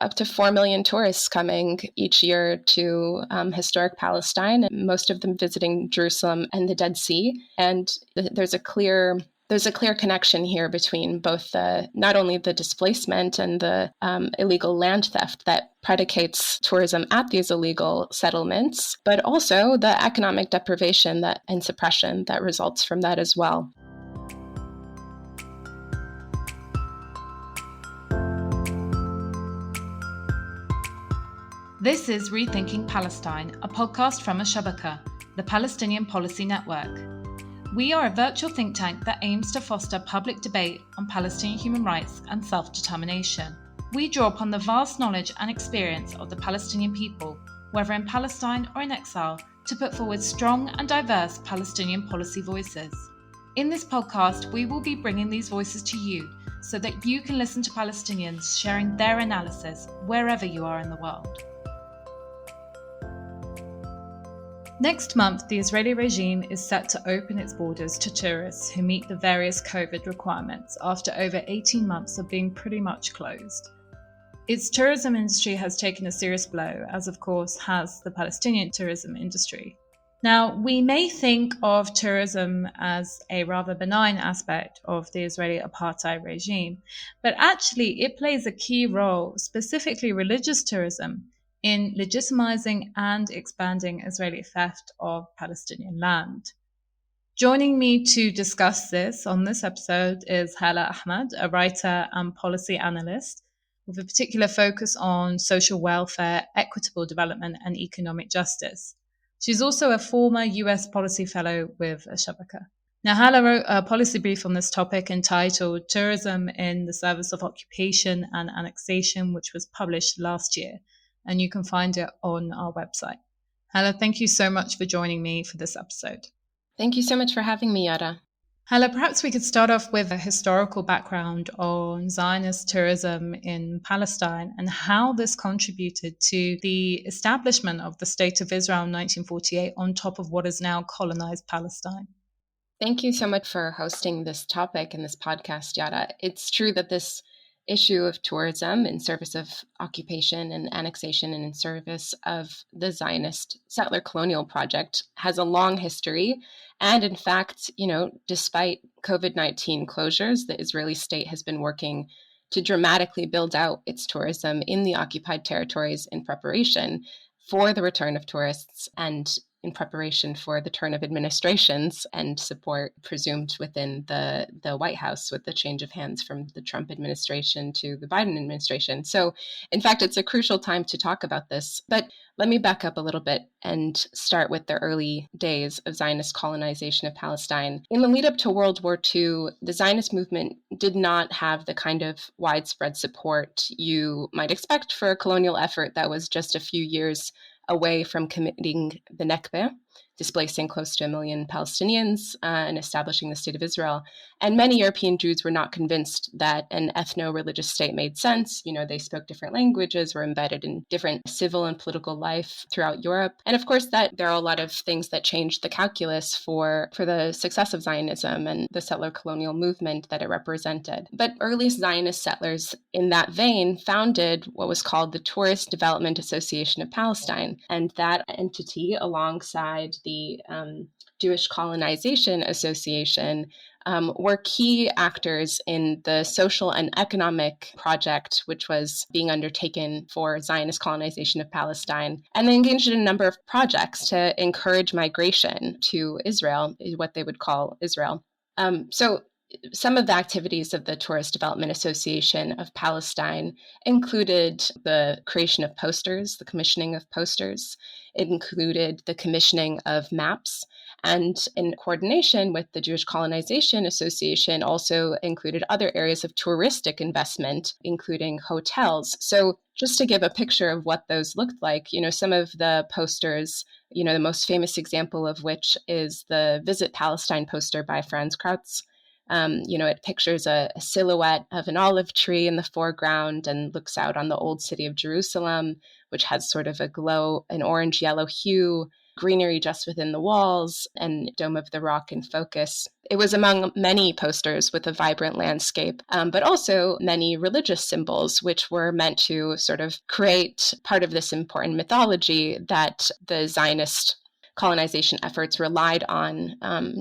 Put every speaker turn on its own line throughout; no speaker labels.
up to 4 million tourists coming each year to historic Palestine, most of them visiting Jerusalem and the Dead Sea. And there's a clear connection here between both not only the displacement and the illegal land theft that predicates tourism at these illegal settlements, but also the economic deprivation and suppression that results from that as well.
This is Rethinking Palestine, a podcast from Al-Shabaka, the Palestinian Policy Network. We are a virtual think tank that aims to foster public debate on Palestinian human rights and self-determination. We draw upon the vast knowledge and experience of the Palestinian people, whether in Palestine or in exile, to put forward strong and diverse Palestinian policy voices. In this podcast, we will be bringing these voices to you so that you can listen to Palestinians sharing their analysis wherever you are in the world. Next month, the Israeli regime is set to open its borders to tourists who meet the various COVID requirements after over 18 months of being pretty much closed. Its tourism industry has taken a serious blow, as of course has the Palestinian tourism industry. Now, we may think of tourism as a rather benign aspect of the Israeli apartheid regime, but actually it plays a key role, specifically religious tourism, in legitimizing and expanding Israeli theft of Palestinian land. Joining me to discuss this on this episode is Halah Ahmad, a writer and policy analyst with a particular focus on social welfare, equitable development, and economic justice. She's also a former US policy fellow with Al-Shabaka. Now, Halah wrote a policy brief on this topic entitled Tourism in the Service of Occupation and Annexation, which was published last year, and you can find it on our website. Halah, thank you so much for joining me for this episode.
Thank you so much for having me, Yara.
Halah, perhaps we could start off with a historical background on Zionist tourism in Palestine and how this contributed to the establishment of the State of Israel in 1948 on top of what is now colonized Palestine.
Thank you so much for hosting this topic in this podcast, Yara. It's true that this issue of tourism in service of occupation and annexation and in service of the Zionist settler-colonial project has a long history. And in fact, despite COVID-19 closures, the Israeli state has been working to dramatically build out its tourism in the occupied territories in preparation for the return of tourists and in preparation for the turn of administrations and support presumed within the White House with the change of hands from the Trump administration to the Biden administration. So, in fact, it's a crucial time to talk about this. But let me back up a little bit and start with the early days of Zionist colonization of Palestine. In the lead up to World War II, the Zionist movement did not have the kind of widespread support you might expect for a colonial effort that was just a few years away from committing the Nakba, displacing close to 1 million Palestinians and establishing the State of Israel. And many European Jews were not convinced that an ethno-religious state made sense. They spoke different languages, were embedded in different civil and political life throughout Europe. And of course, that there are a lot of things that changed the calculus for the success of Zionism and the settler-colonial movement that it represented. But early Zionist settlers in that vein founded what was called the Tourist Development Association of Palestine. And that entity, alongside the Jewish Colonization Association, were key actors in the social and economic project which was being undertaken for Zionist colonization of Palestine. And they engaged in a number of projects to encourage migration to Israel, what they would call Israel. So some of the activities of the Tourist Development Association of Palestine included the creation of posters, the commissioning of posters. It included the commissioning of maps, and in coordination with the Jewish Colonization Association also included other areas of touristic investment, including hotels. So just to give a picture of what those looked like, some of the posters, the most famous example of which is the Visit Palestine poster by Franz Krautz. It pictures a silhouette of an olive tree in the foreground and looks out on the old city of Jerusalem, which has sort of an orange-yellow hue. greenery just within the walls, and Dome of the Rock in focus. It was among many posters with a vibrant landscape, but also many religious symbols, which were meant to sort of create part of this important mythology that the Zionist colonization efforts relied on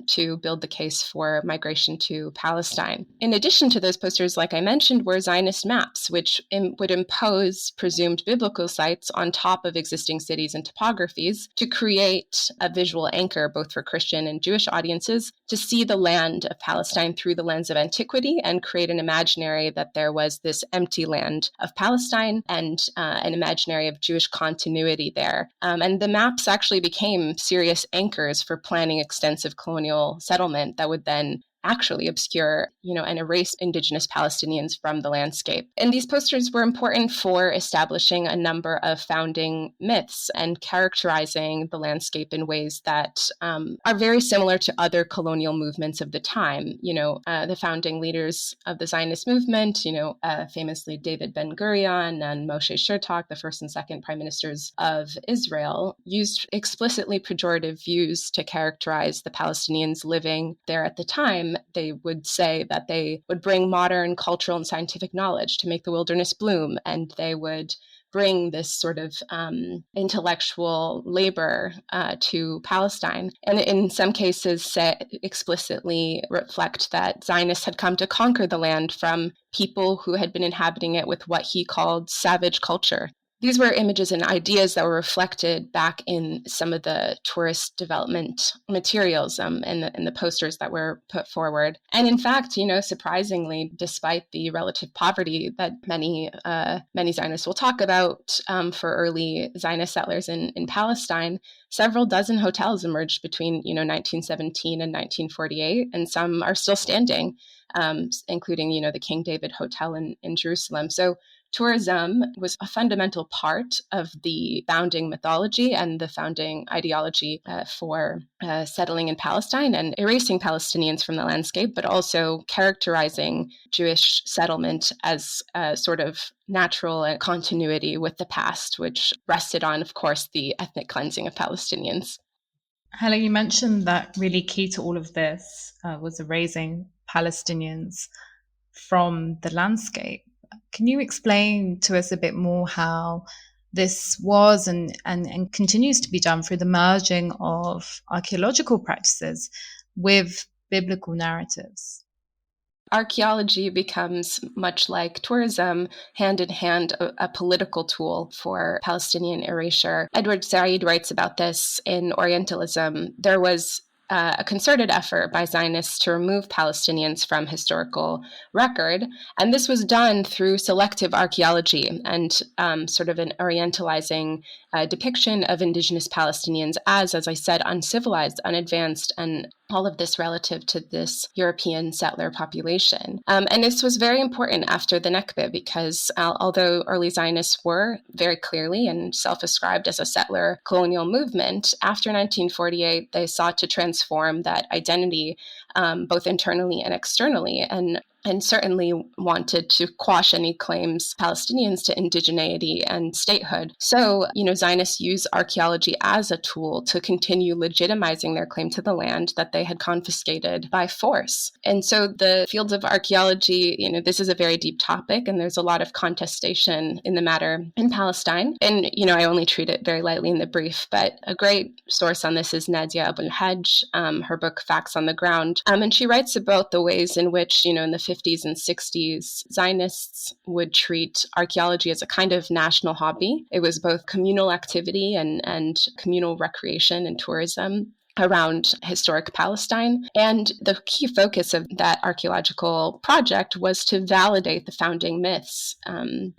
to build the case for migration to Palestine. In addition to those posters, like I mentioned, were Zionist maps, which would impose presumed biblical sites on top of existing cities and topographies to create a visual anchor both for Christian and Jewish audiences to see the land of Palestine through the lens of antiquity and create an imaginary that there was this empty land of Palestine and an imaginary of Jewish continuity there. And the maps actually became serious anchors for planning extensive colonial settlement that would then actually obscure, and erase indigenous Palestinians from the landscape. And these posters were important for establishing a number of founding myths and characterizing the landscape in ways that are very similar to other colonial movements of the time. The founding leaders of the Zionist movement, famously David Ben-Gurion and Moshe Shertok, the first and second prime ministers of Israel, used explicitly pejorative views to characterize the Palestinians living there at the time. They would say that they would bring modern cultural and scientific knowledge to make the wilderness bloom, and they would bring this sort of intellectual labor to Palestine. And in some cases, explicitly reflect that Zionists had come to conquer the land from people who had been inhabiting it with what he called savage culture. These were images and ideas that were reflected back in some of the tourist development materials and the posters that were put forward. And in fact, surprisingly, despite the relative poverty that many Zionists will talk about for early Zionist settlers in Palestine, several dozen hotels emerged between 1917 and 1948, and some are still standing, including the King David Hotel in Jerusalem. So tourism was a fundamental part of the founding mythology and the founding ideology for settling in Palestine and erasing Palestinians from the landscape, but also characterizing Jewish settlement as a sort of natural continuity with the past, which rested on, of course, the ethnic cleansing of Palestinians.
Halah, you mentioned that really key to all of this was erasing Palestinians from the landscape. Can you explain to us a bit more how this was and continues to be done through the merging of archaeological practices with biblical narratives?
Archaeology becomes, much like tourism, hand in hand a political tool for Palestinian erasure. Edward Said writes about this in Orientalism. There was a concerted effort by Zionists to remove Palestinians from historical record. And this was done through selective archaeology and sort of an Orientalizing depiction of indigenous Palestinians as I said, uncivilized, unadvanced, and all of this relative to this European settler population. And this was very important after the Nakba because although early Zionists were very clearly and self-ascribed as a settler colonial movement, after 1948, they sought to transform that identity both internally and externally, and certainly wanted to quash any claims Palestinians to indigeneity and statehood. So, Zionists use archaeology as a tool to continue legitimizing their claim to the land that they had confiscated by force. And so the fields of archaeology, this is a very deep topic, and there's a lot of contestation in the matter in Palestine. And, I only treat it very lightly in the brief, but a great source on this is Nadia Abul-Hajj, her book Facts on the Ground. And she writes about the ways in which, in the 50s and 60s, Zionists would treat archaeology as a kind of national hobby. It was both communal activity and communal recreation and tourism around historic Palestine. And the key focus of that archaeological project was to validate the founding myths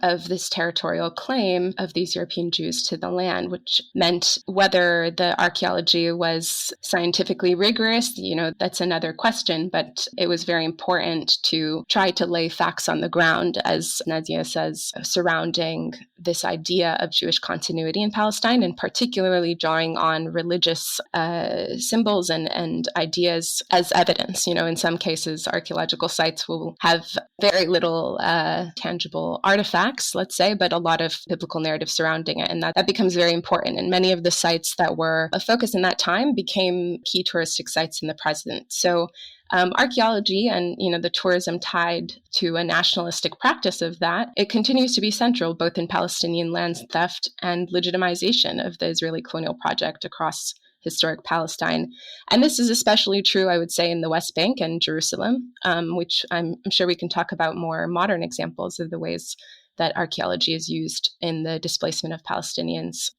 of this territorial claim of these European Jews to the land, which meant whether the archaeology was scientifically rigorous, that's another question, but it was very important to try to lay facts on the ground, as Nadia says, surrounding this idea of Jewish continuity in Palestine, and particularly drawing on religious symbols and ideas as evidence. In some cases, archaeological sites will have very little tangible artifacts, let's say, but a lot of biblical narrative surrounding it. And that becomes very important. And many of the sites that were a focus in that time became key touristic sites in the present. So archaeology and the tourism tied to a nationalistic practice of that, it continues to be central both in Palestinian land theft and legitimization of the Israeli colonial project across historic Palestine. And this is especially true, I would say, in the West Bank and Jerusalem, which I'm sure we can talk about more modern examples of the ways that archaeology is used in the displacement of Palestinians.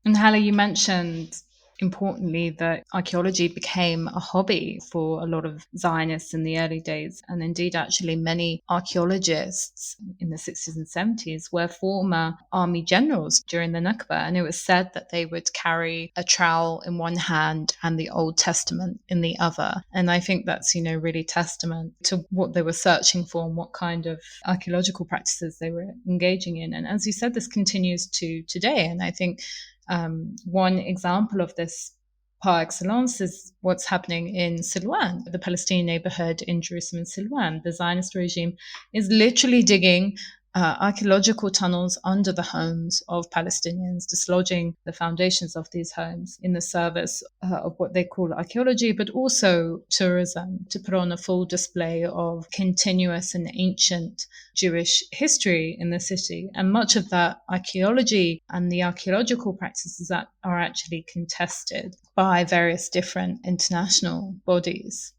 And Halah, you mentioned importantly that archaeology became a hobby for a lot of Zionists in the early days. And indeed, actually, many archaeologists in the 60s and 70s were former army generals during the Nakba. And it was said that they would carry a trowel in one hand and the Old Testament in the other. And I think that's, really testament to what they were searching for and what kind of archaeological practices they were engaging in. And as you said, this continues to today. And I think one example of this par excellence is what's happening in Silwan, the Palestinian neighborhood in Jerusalem, Silwan. The Zionist regime is literally digging archaeological tunnels under the homes of Palestinians, dislodging the foundations of these homes in the service of what they call archaeology, but also tourism, to put on a full display of continuous and ancient Jewish history in the city. And much of that archaeology and the archaeological practices that are actually contested by various different international bodies.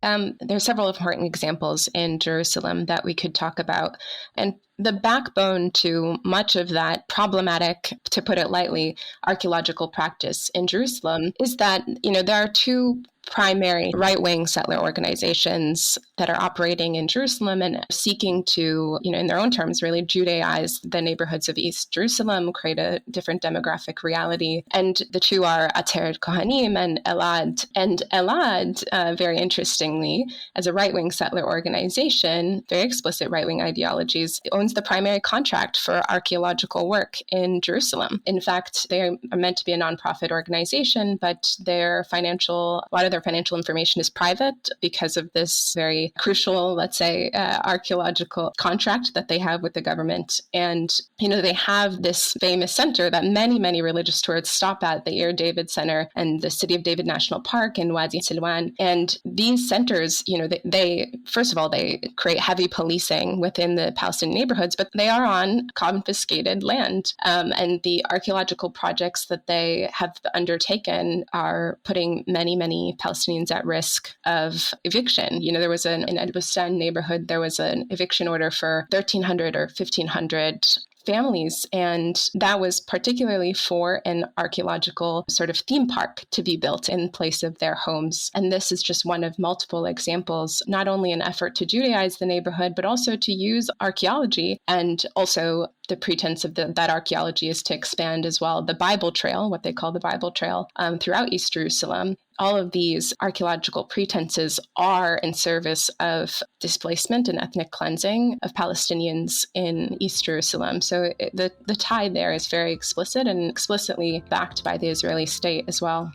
There are several important examples in Jerusalem that we could talk about. And the backbone to much of that problematic, to put it lightly, archaeological practice in Jerusalem is that, there are two primary right-wing settler organizations that are operating in Jerusalem and seeking to, in their own terms, really Judaize the neighborhoods of East Jerusalem, create a different demographic reality. And the two are Ateret Kohanim and Elad. And Elad, very interestingly, as a right-wing settler organization, very explicit right-wing ideologies, owns the primary contract for archaeological work in Jerusalem. In fact, they are meant to be a nonprofit organization, but a lot of their financial information is private because of this very crucial, let's say, archaeological contract that they have with the government. And, they have this famous center that many, many religious tourists stop at, the Ir David Center and the City of David National Park in Wadi Silwan. And these centers, they first of all, they create heavy policing within the Palestinian neighborhoods, but they are on confiscated land. And the archaeological projects that they have undertaken are putting many, many Palestinians at risk of eviction. There was in Ed Bustan neighborhood, there was an eviction order for 1,300 or 1,500 families. And that was particularly for an archaeological sort of theme park to be built in place of their homes. And this is just one of multiple examples, not only an effort to Judaize the neighborhood, but also to use archaeology, and also the pretense of that archaeology is to expand as well the Bible Trail, what they call the Bible Trail, throughout East Jerusalem. All of these archaeological pretenses are in service of displacement and ethnic cleansing of Palestinians in East Jerusalem. So the tie there is very explicit and explicitly backed by the Israeli state as well.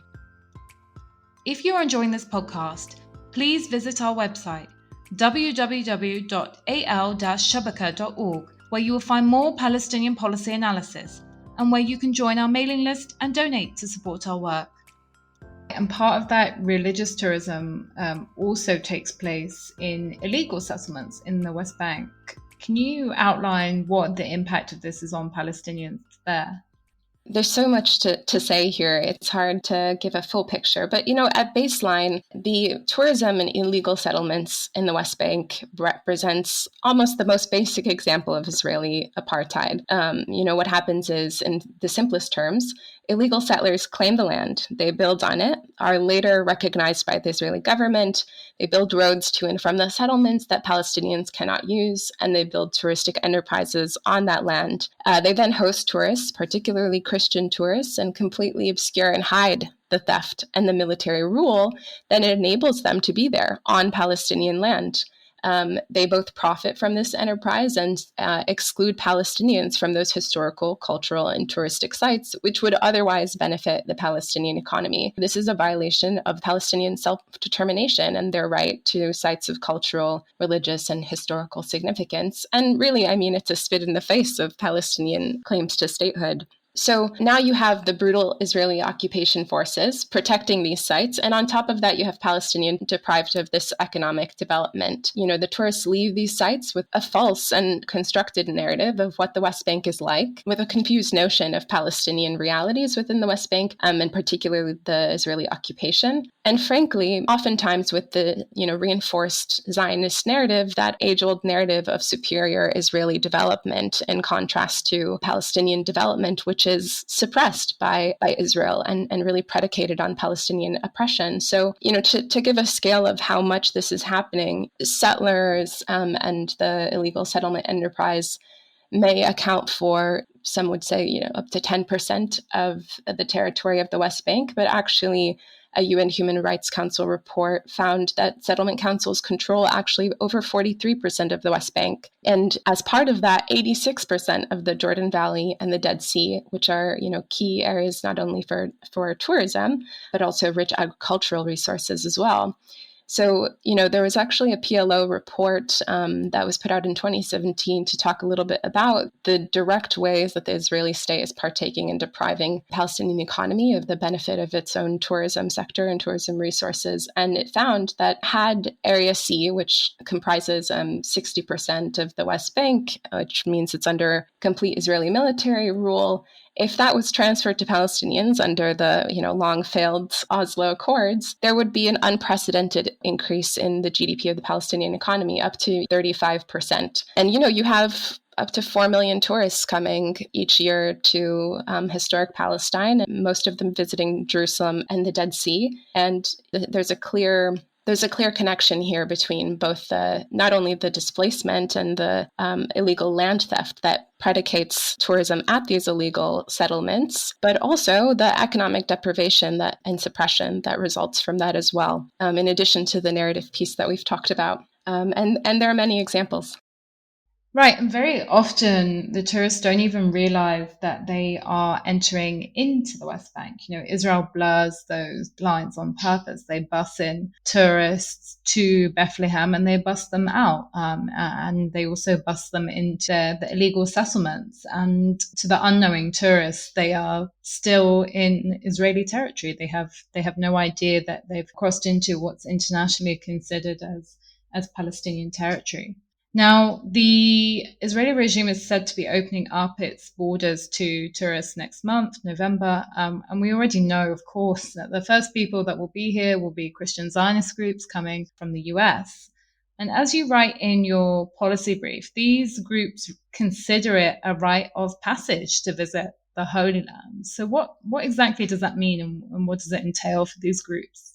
If you're enjoying this podcast, please visit our website, www.al-shabaka.org, where you will find more Palestinian policy analysis and where you can join our mailing list and donate to support our work. And part of that religious tourism also takes place in illegal settlements in the West Bank. Can you outline what the impact of this is on Palestinians there?
There's so much to say here. It's hard to give a full picture. But, at baseline, the tourism and illegal settlements in the West Bank represents almost the most basic example of Israeli apartheid. What happens is, in the simplest terms, illegal settlers claim the land, they build on it, are later recognized by the Israeli government, they build roads to and from the settlements that Palestinians cannot use, and they build touristic enterprises on that land. They then host tourists, particularly Christian tourists, and completely obscure and hide the theft and the military rule that enables them to be there on Palestinian land. They both profit from this enterprise and exclude Palestinians from those historical, cultural, and touristic sites, which would otherwise benefit the Palestinian economy. This is a violation of Palestinian self-determination and their right to sites of cultural, religious, and historical significance. And really, I mean, it's a spit in the face of Palestinian claims to statehood. So now you have the brutal Israeli occupation forces protecting these sites. And on top of that, you have Palestinians deprived of this economic development. The tourists leave these sites with a false and constructed narrative of what the West Bank is like, with a confused notion of Palestinian realities within the West Bank, and particularly the Israeli occupation. And frankly, oftentimes with the reinforced Zionist narrative, that age-old narrative of superior Israeli development in contrast to Palestinian development, which is suppressed by Israel and really predicated on Palestinian oppression. So, to give a scale of how much this is happening, settlers and the illegal settlement enterprise may account for, some would say, up to 10% of the territory of the West Bank, but actually a UN Human Rights Council report found that settlement councils control actually over 43% of the West Bank. And as part of that, 86% of the Jordan Valley and the Dead Sea, which are, key areas not only for tourism, but also rich agricultural resources as well. So, there was actually a PLO report that was put out in 2017 to talk a little bit about the direct ways that the Israeli state is partaking in depriving the Palestinian economy of the benefit of its own tourism sector and tourism resources. And it found that had Area C, which comprises 60% of the West Bank, which means it's under complete Israeli military rule, if that was transferred to Palestinians under the long failed Oslo Accords, there would be an unprecedented increase in the GDP of the Palestinian economy, up to 35%. And you have up to 4 million tourists coming each year to historic Palestine, most of them visiting Jerusalem and the Dead Sea. And there's a clear connection here between both not only the displacement and the illegal land theft that predicates tourism at these illegal settlements, but also the economic deprivation and suppression that results from that as well, in addition to the narrative piece that we've talked about. And there are many examples.
Right. And very often the tourists don't even realize that they are entering into the West Bank. Israel blurs those lines on purpose. They bus in tourists to Bethlehem and they bus them out. And they also bus them into the illegal settlements. And to the unknowing tourists, they are still in Israeli territory. They have no idea that they've crossed into what's internationally considered as Palestinian territory. Now, the Israeli regime is said to be opening up its borders to tourists next month, November. And we already know, of course, that the first people that will be here will be Christian Zionist groups coming from the US. And as you write in your policy brief, these groups consider it a rite of passage to visit the Holy Land. So what exactly does that mean, and what does it entail for these groups?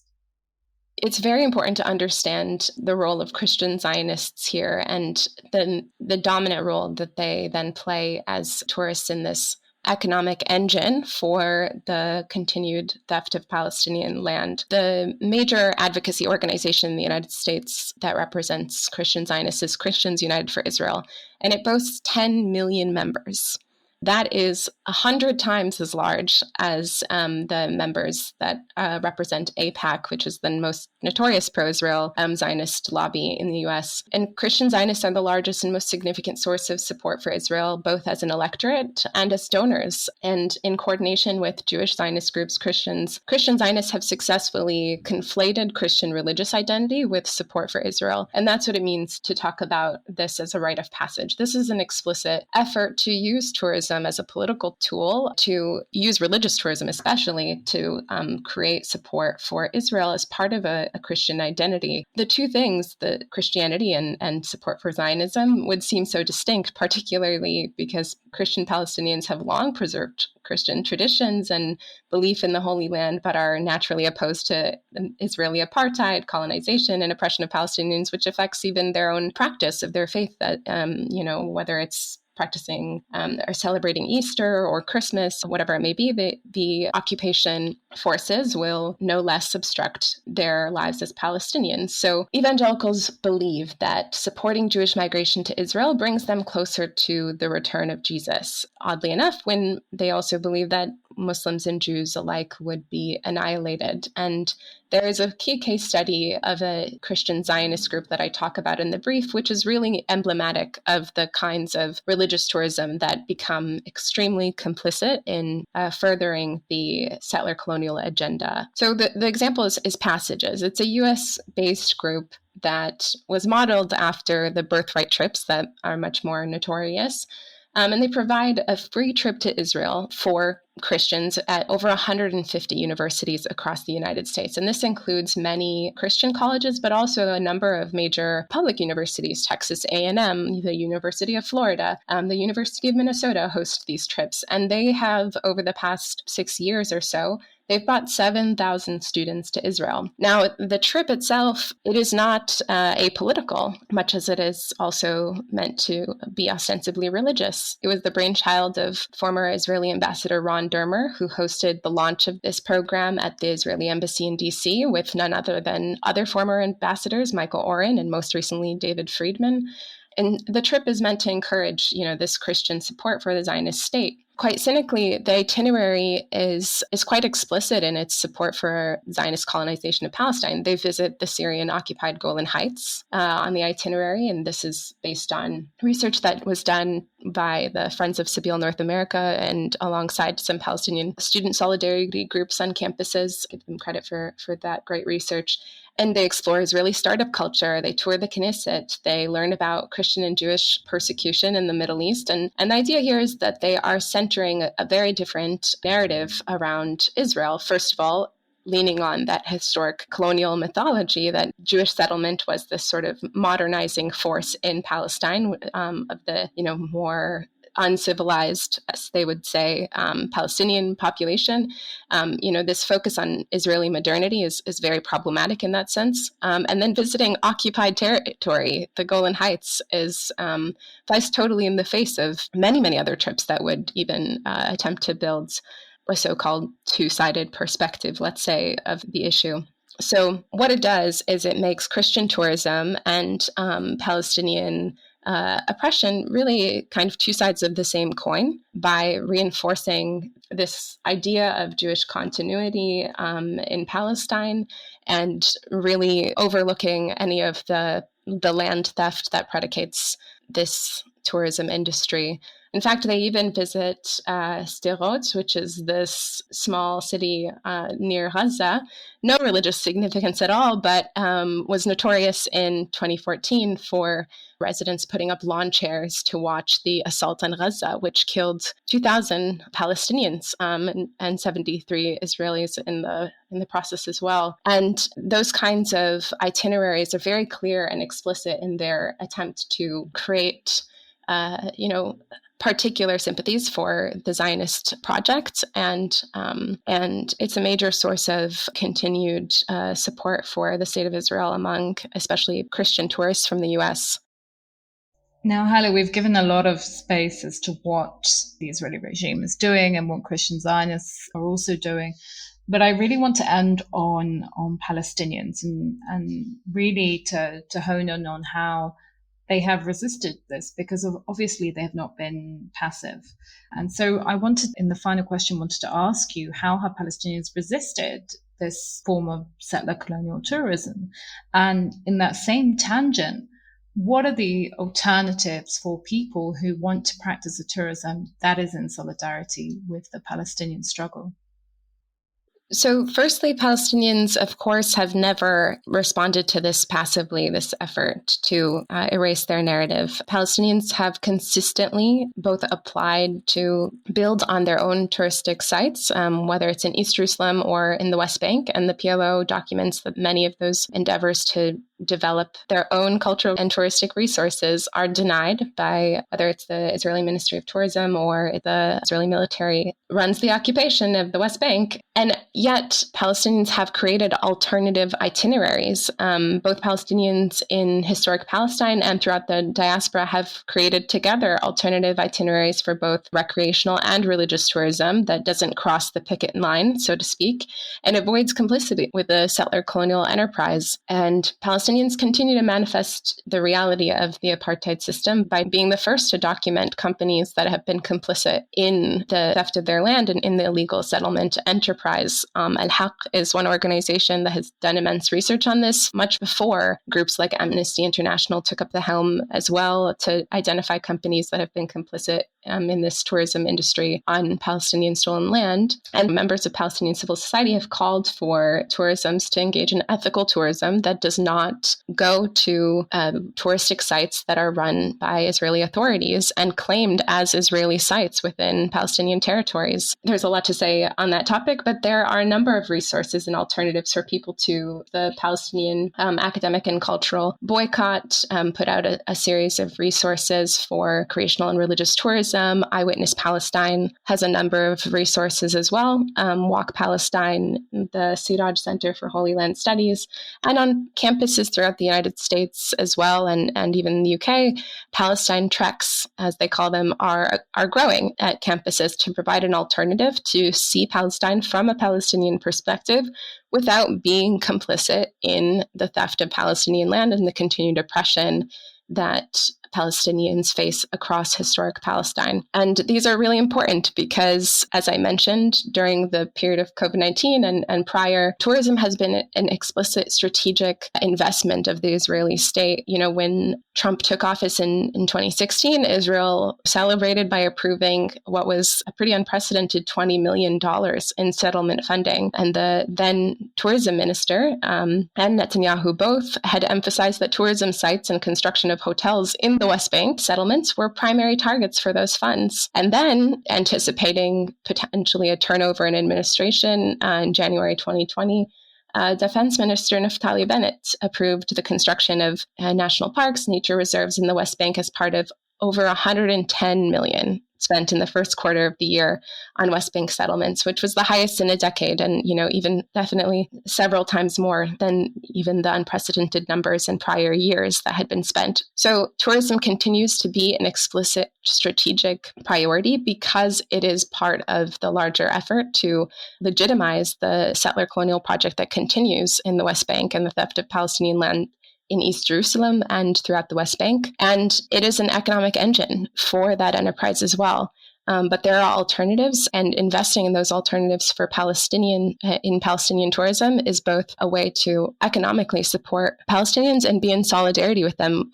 It's very important to understand the role of Christian Zionists here and the dominant role that they then play as tourists in this economic engine for the continued theft of Palestinian land. The major advocacy organization in the United States that represents Christian Zionists is Christians United for Israel, and it boasts 10 million members. That is 100 times as large as the members that represent AIPAC, which is the most notorious pro-Israel Zionist lobby in the US. And Christian Zionists are the largest and most significant source of support for Israel, both as an electorate and as donors. And in coordination with Jewish Zionist groups, Christian Zionists have successfully conflated Christian religious identity with support for Israel. And that's what it means to talk about this as a rite of passage. This is an explicit effort to use tourism as a political tool, to use religious tourism especially, to create support for Israel as part of a Christian identity. The two things, the Christianity and support for Zionism, would seem so distinct, particularly because Christian Palestinians have long preserved Christian traditions and belief in the Holy Land, but are naturally opposed to Israeli apartheid, colonization, and oppression of Palestinians, which affects even their own practice of their faith, that, whether it's practicing or celebrating Easter or Christmas, whatever it may be, the occupation forces will no less obstruct their lives as Palestinians. So evangelicals believe that supporting Jewish migration to Israel brings them closer to the return of Jesus. Oddly enough, when they also believe that Muslims and Jews alike would be annihilated. And there is a key case study of a Christian Zionist group that I talk about in the brief, which is really emblematic of the kinds of religious tourism that become extremely complicit in furthering the settler-colonial agenda. So the example is Passages. It's a US-based group that was modeled after the birthright trips that are much more notorious. And they provide a free trip to Israel for Christians at over 150 universities across the United States. And this includes many Christian colleges, but also a number of major public universities, Texas A&M, the University of Florida, the University of Minnesota host these trips. And they have, over the past 6 years or so, they've brought 7,000 students to Israel. Now, the trip itself, it is not apolitical, much as it is also meant to be ostensibly religious. It was the brainchild of former Israeli ambassador Ron Dermer, who hosted the launch of this program at the Israeli embassy in D.C. with none other than other former ambassadors, Michael Oren and most recently David Friedman. And the trip is meant to encourage, this Christian support for the Zionist state. Quite cynically, the itinerary is quite explicit in its support for Zionist colonization of Palestine. They visit the Syrian-occupied Golan Heights on the itinerary, and this is based on research that was done by the Friends of Sabeel North America and alongside some Palestinian student solidarity groups on campuses. Give them credit for that great research. And they explore Israeli startup culture. They tour the Knesset. They learn about Christian and Jewish persecution in the Middle East. And the idea here is that they are centering a very different narrative around Israel. First of all, leaning on that historic colonial mythology that Jewish settlement was this sort of modernizing force in Palestine of the, more uncivilized, as they would say, Palestinian population. This focus on Israeli modernity is very problematic in that sense. And then visiting occupied territory, the Golan Heights, flies totally in the face of many, many other trips that would even attempt to build a so-called two-sided perspective, let's say, of the issue. So what it does is it makes Christian tourism and Palestinian oppression really kind of two sides of the same coin by reinforcing this idea of Jewish continuity in Palestine and really overlooking any of the land theft that predicates this tourism industry. In fact, they even visit Sderot, which is this small city near Gaza, no religious significance at all, but was notorious in 2014 for residents putting up lawn chairs to watch the assault on Gaza, which killed 2,000 Palestinians and 73 Israelis in the process as well. And those kinds of itineraries are very clear and explicit in their attempt to create particular sympathies for the Zionist project, and it's a major source of continued support for the state of Israel among especially Christian tourists from the U.S.
Now, Halah, we've given a lot of space as to what the Israeli regime is doing and what Christian Zionists are also doing. But I really want to end on Palestinians and really to hone in on how they have resisted this, because obviously they have not been passive. And so I in the final question, wanted to ask you, how have Palestinians resisted this form of settler-colonial tourism? And in that same tangent, what are the alternatives for people who want to practice a tourism that is in solidarity with the Palestinian struggle?
So firstly, Palestinians, of course, have never responded to this passively, this effort to erase their narrative. Palestinians have consistently both applied to build on their own touristic sites, whether it's in East Jerusalem or in the West Bank, and the PLO documents that many of those endeavors to develop their own cultural and touristic resources are denied by whether it's the Israeli Ministry of Tourism or the Israeli military runs the occupation of the West Bank. And yet Palestinians have created alternative itineraries. Both Palestinians in historic Palestine and throughout the diaspora have created together alternative itineraries for both recreational and religious tourism that doesn't cross the picket line, so to speak, and avoids complicity with the settler-colonial enterprise. And Palestinians continue to manifest the reality of the apartheid system by being the first to document companies that have been complicit in the theft of their land and in the illegal settlement enterprise. Al-Haq is one organization that has done immense research on this much before groups like Amnesty International took up the helm as well to identify companies that have been complicit in this tourism industry on Palestinian stolen land. And members of Palestinian civil society have called for tourisms to engage in ethical tourism that does not go to touristic sites that are run by Israeli authorities and claimed as Israeli sites within Palestinian territories. There's a lot to say on that topic, but there are a number of resources and alternatives for people to the Palestinian academic and cultural boycott, put out a series of resources for recreational and religious tourism. Eyewitness Palestine has a number of resources as well. Walk Palestine, the Siraj Center for Holy Land Studies, and on campuses throughout the United States as well, and even the UK, Palestine treks, as they call them, are growing at campuses to provide an alternative to see Palestine from a Palestinian perspective without being complicit in the theft of Palestinian land and the continued oppression that Palestinians face across historic Palestine. And these are really important because, as I mentioned, during the period of COVID-19 and prior, tourism has been an explicit strategic investment of the Israeli state. You know, when Trump took office in 2016, Israel celebrated by approving what was a pretty unprecedented $20 million in settlement funding. And the then tourism minister and Netanyahu both had emphasized that tourism sites and construction of hotels in the West Bank settlements were primary targets for those funds. And then, anticipating potentially a turnover in administration in January 2020, Defense Minister Naftali Bennett approved the construction of national parks, nature reserves in the West Bank as part of over $110 million spent in the first quarter of the year on West Bank settlements, which was the highest in a decade, and even definitely several times more than even the unprecedented numbers in prior years that had been spent. So tourism continues to be an explicit strategic priority because it is part of the larger effort to legitimize the settler-colonial project that continues in the West Bank and the theft of Palestinian land in East Jerusalem and throughout the West Bank. And it is an economic engine for that enterprise as well. But there are alternatives, and investing in those alternatives for Palestinian tourism is both a way to economically support Palestinians and be in solidarity with them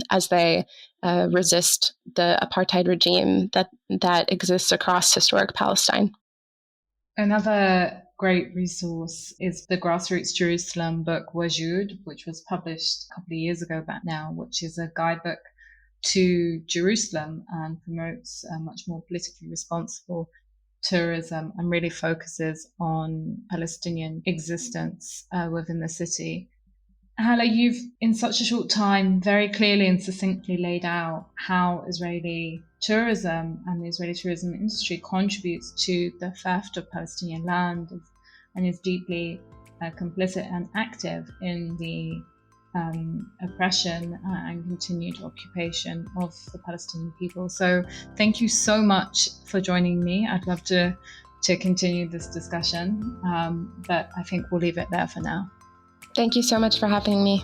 as they resist the apartheid regime that exists across historic Palestine.
Another great resource is the Grassroots Jerusalem book Wajud, which was published a couple of years ago back now, which is a guidebook to Jerusalem and promotes a much more politically responsible tourism and really focuses on Palestinian existence within the city. Halah, you've in such a short time very clearly and succinctly laid out how Israeli tourism and the Israeli tourism industry contributes to the theft of Palestinian land and is deeply complicit and active in the oppression and continued occupation of the Palestinian people. So thank you so much for joining me. I'd love to continue this discussion, but I think we'll leave it there for now.
Thank you so much for having me.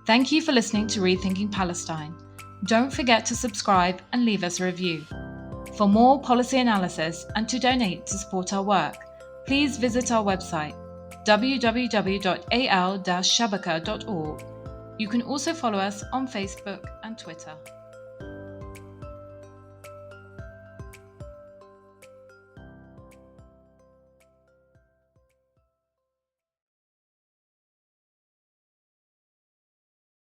Thank you for listening to Rethinking Palestine. Don't forget to subscribe and leave us a review. For more policy analysis and to donate to support our work, please visit our website www.al-shabaka.org. You can also follow us on Facebook and Twitter.